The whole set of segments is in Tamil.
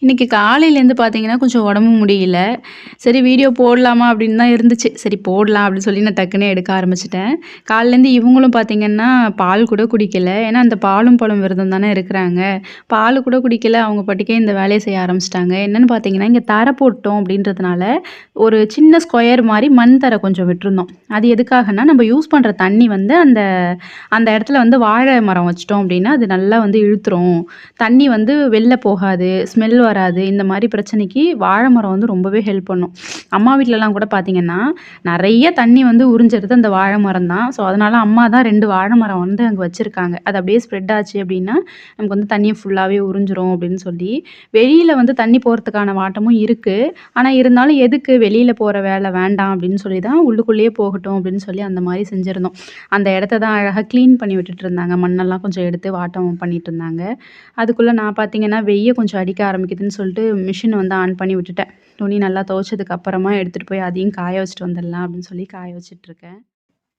இன்னைக்கு காலையிலேருந்து பார்த்தீங்கன்னா, கொஞ்சம் உடம்பு முடியல. சரி வீடியோ போடலாமா அப்படின்னு தான் இருந்துச்சு. சரி போடலாம் அப்படின்னு சொல்லி நான் டக்குனே எடுக்க ஆரம்பிச்சுட்டேன். காலையிலேருந்து இவங்களும் பார்த்தீங்கன்னா, பால் கூட குடிக்கல. ஏன்னா, அந்த பாலும் பழம் விரதம் தானே இருக்கிறாங்க. பால் கூட குடிக்கல. அவங்க பாட்டுக்கே இந்த வேலைய செய்ய ஆரம்பிச்சுட்டாங்க. என்னன்னு பார்த்தீங்கன்னா, இங்க தரை போட்டோம் அப்படின்றதுனால, ஒரு சின்ன ஸ்கொயர் மாரி மண் தரை கொஞ்சம் விட்டுருந்தோம். அது எதுக்காகன்னா, நம்ம யூஸ் பண்ற தண்ணி வந்து அந்த அந்த இடத்துல வந்து வாழை மரம் வச்சுட்டோம் அப்படின்னா, அது நல்லா வந்து இழுத்துரும். தண்ணி வந்து வெளில போகாது, ஸ்மெல் வராது. இந்த மாரி பிரச்சனைக்கு வாழை மரம் வந்து ரொம்பவே ஹெல்ப் பண்ணும். அம்மா வீட்லலாம் கூட பார்த்தீங்கன்னா, நெறைய தண்ணி வந்து உறிஞ்சறது அந்த வாழை மரம் தான். ஸோ, அதனால அம்மா தான் 2 வாழை மரம் வந்து அங்க வச்சிருக்காங்க. அது அப்படியே ஸ்ப்ரெட் ஆச்சு அப்படின்னா, நமக்கு வந்து தண்ணிய ஃபுல்லாவே உறிஞ்சிரும் அப்படின்னு சொல்லி, வெளியில வந்து தண்ணி போறதுக்கான வாட்டமும் இருக்கு. ஆனா இருந்தாலும் எதுக்கு வெளியில போற வேலை வேண்டாம் அப்படின்னு சொல்லி தான் உள்ளுக்குள்ளேயே போகட்டும் அப்படின்னு சொல்லி அந்த மாரி செஞ்சிருந்தோம். அந்த இடத்த தான் அழகா கிளீன் பண்ணி விட்டுட்டு இருந்தாங்க. மண்ணெல்லாம் கொஞ்சம் எடுத்து வாட்டம் பண்ணிட்டு இருந்தாங்க. அதுக்குள்ள நான் பார்த்தீங்கன்னா, வெய்ய கொஞ்சம் அடிக்க ஆரம்பிக்குதுன்னு சொல்லிட்டு மிஷின வந்து ஆன் பண்ணி விட்டுட்டேன். துணி நல்லா துவைச்சதுக்கு அப்புறமா எடுத்துட்டு போய் அதையும் காய வச்சுட்டு வந்துடலாம் அப்படின்னு சொல்லி காய வச்சுட்டுருக்கேன்.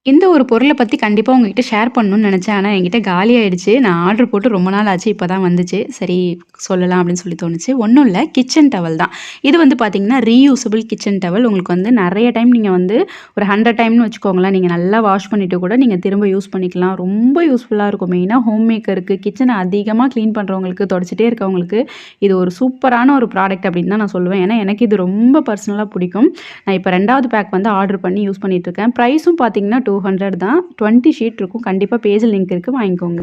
இந்த ஒரு பொருள பத்தி கண்டிப்பா உங்ககிட்ட ஷேர் பண்ணணும்னு நெனச்சேன். ஆனா என்கிட்ட காலி ஆயிடுச்சு. நான் ஆர்டர் போட்டு ரொம்ப நாள் ஆச்சு. இப்ப தான் வந்துச்சு. சரி சொல்லலாம் அப்படின்னு சொல்லி தோணுச்சு. ஒண்ணும் இல்ல கிச்சன் டவல் தான். இது வந்து பார்த்தீங்கன்னா, ரீயூசபிள் கிச்சன் டவல். உங்களுக்கு வந்து நெறைய டைம் நீங்க வந்து ஒரு 100 டைம்னு வச்சுக்கோங்களேன். நீங்க நல்லா வாஷ் பண்ணிட்டு கூட நீங்க திரும்ப யூஸ் பண்ணிக்கலாம். ரொம்ப யூஸ்ஃபுல்லா இருக்கும். மெயினா ஹோம் மேக்கருக்கு, கிச்சன அதிகமா கிளீன் பண்றவங்களுக்கு, தொடச்சிட்டே இருக்கவங்களுக்கு இது ஒரு சூப்பரான ஒரு ப்ராடக்ட் அப்படின்னு தான் நான் சொல்லுவேன். ஏன்னா, எனக்கு இது ரொம்ப பர்சனலா பிடிக்கும். நான் இப்ப 2வது பேக் வந்து ஆர்டர் பண்ணி யூஸ் பண்ணிட்டுருக்கேன். ப்ரைஸும் பார்த்தீங்கன்னா 200 தான். 20 ஷீட் இருக்கும். கண்டிப்பா பேஜ்ல லிங்க் இருக்கு வாங்கிக்கோங்க.